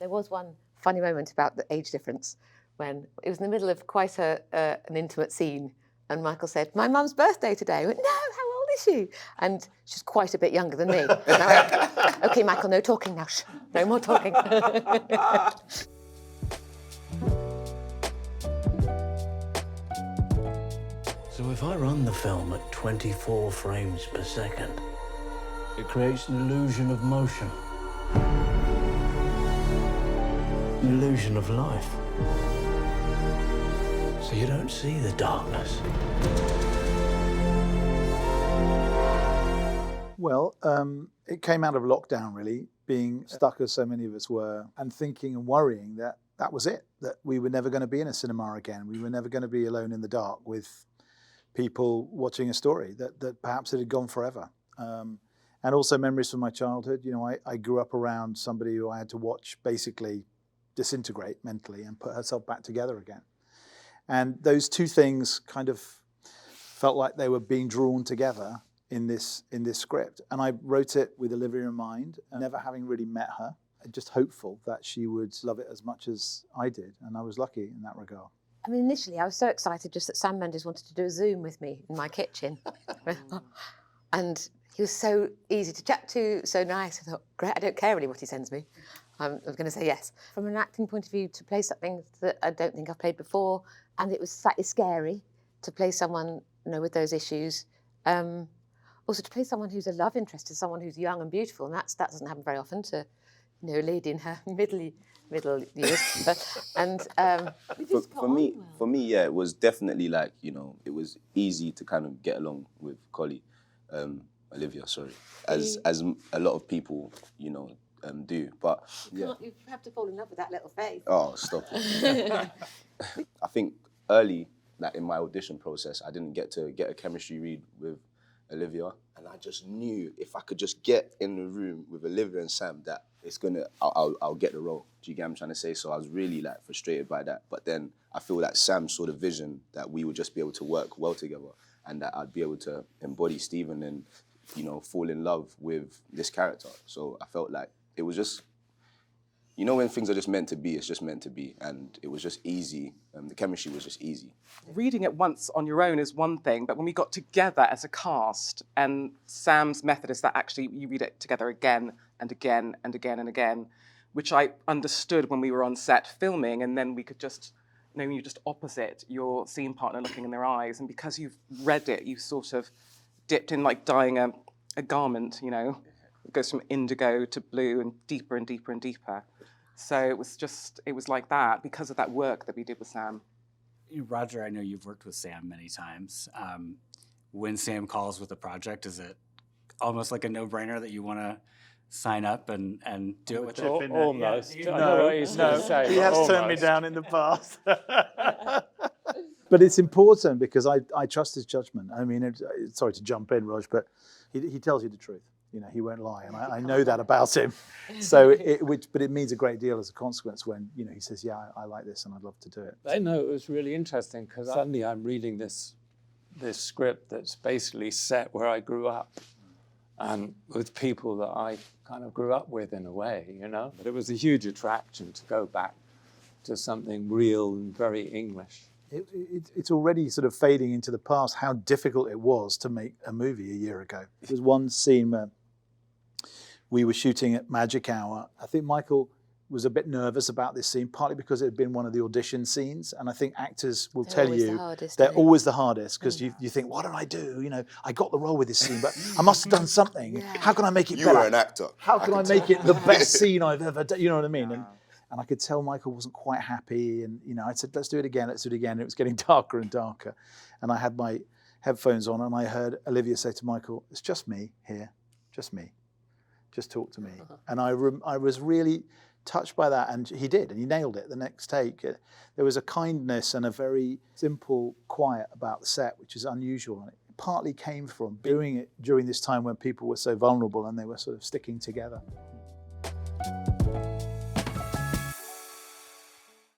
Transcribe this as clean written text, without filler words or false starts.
There was one funny moment about the age difference when it was in the middle of quite an intimate scene, and Michael said, "My mum's birthday today." I went, "No, how old is she?" And she's quite a bit younger than me. And I went, "Okay, Michael, no talking now. Shh, no more talking." So if I run the film at 24 frames per second, it creates an illusion of motion. An illusion of life. So you don't see the darkness. Well, it came out of lockdown, really, being stuck as so many of us were, and thinking and worrying that that was it, that we were never going to be in a cinema again. We were never going to be alone in the dark with people watching a story, that perhaps it had gone forever. And also memories from my childhood. You know, I grew up around somebody who I had to watch basically disintegrate mentally and put herself back together again. And those two things kind of felt like they were being drawn together in this script. And I wrote it with Olivia in mind, and never having really met her, just hopeful that she would love it as much as I did. And I was lucky in that regard. I mean, initially I was so excited just that Sam Mendes wanted to do a Zoom with me in my kitchen. And he was so easy to chat to, so nice. I thought, great, I don't care really what he sends me. I was going to say yes. From an acting point of view, to play something that I don't think I've played before, and it was slightly scary to play someone, you know, with those issues. Also to play someone who's a love interest to someone who's young and beautiful, and that doesn't happen very often, to, you know, a lady in her middle years. For me, yeah, it was definitely like, you know, it was easy to kind of get along with Olivia, sorry, as a lot of people, you know, do. But yeah, You have to fall in love with that little face. Oh, stop it. I think early, like in my audition process, I didn't get to get a chemistry read with Olivia, and I just knew if I could just get in the room with Olivia and Sam, that I'll get the role. Do you get what I'm trying to say? So I was really like frustrated by that. But then I feel that Sam saw the vision that we would just be able to work well together, and that I'd be able to embody Stephen and, you know, fall in love with this character. So I felt like it was just, you know, when things are just meant to be, it's just meant to be. And it was just easy. The chemistry was just easy. Reading it once on your own is one thing, but when we got together as a cast, and Sam's method is that actually you read it together again and again and again and again, which I understood when we were on set filming, and then we could just, you know, you're just opposite your scene partner looking in their eyes, and because you've read it, you sort of dipped in like dyeing a garment, you know. It goes from indigo to blue and deeper and deeper and deeper. So it was like that because of that work that we did with Sam. Roger, I know you've worked with Sam many times. When Sam calls with a project, is it almost like a no-brainer that you want to sign up and do it with him? Almost. Yeah, I know what he's going to say. He has turned me down in the past. But it's important because I trust his judgment. I mean, sorry to jump in, Rog, but he tells you the truth. You know, he won't lie, and I know that about him. So, but it means a great deal as a consequence when, you know, he says, "Yeah, I like this, and I'd love to do it." I know it was really interesting because suddenly I'm reading this script that's basically set where I grew up, and with people that I kind of grew up with in a way, you know. But it was a huge attraction to go back to something real and very English. It's already sort of fading into the past how difficult it was to make a movie a year ago. There was one scene where we were shooting at Magic Hour. I think Michael was a bit nervous about this scene, partly because it had been one of the audition scenes. And I think actors will tell you they're always the hardest because you think, what did I do? You know, I got the role with this scene, but I must have done something. Yeah. How can I make it better? You were an actor. How can I make it the best scene I've ever done? You know what I mean? And I could tell Michael wasn't quite happy. And, you know, I said, let's do it again. And it was getting darker and darker. And I had my headphones on and I heard Olivia say to Michael, "It's just me here, just me. Just talk to me." And I was really touched by that. And he did, and he nailed it the next take. There was a kindness and a very simple quiet about the set, which is unusual. And it partly came from doing it during this time when people were so vulnerable and they were sort of sticking together.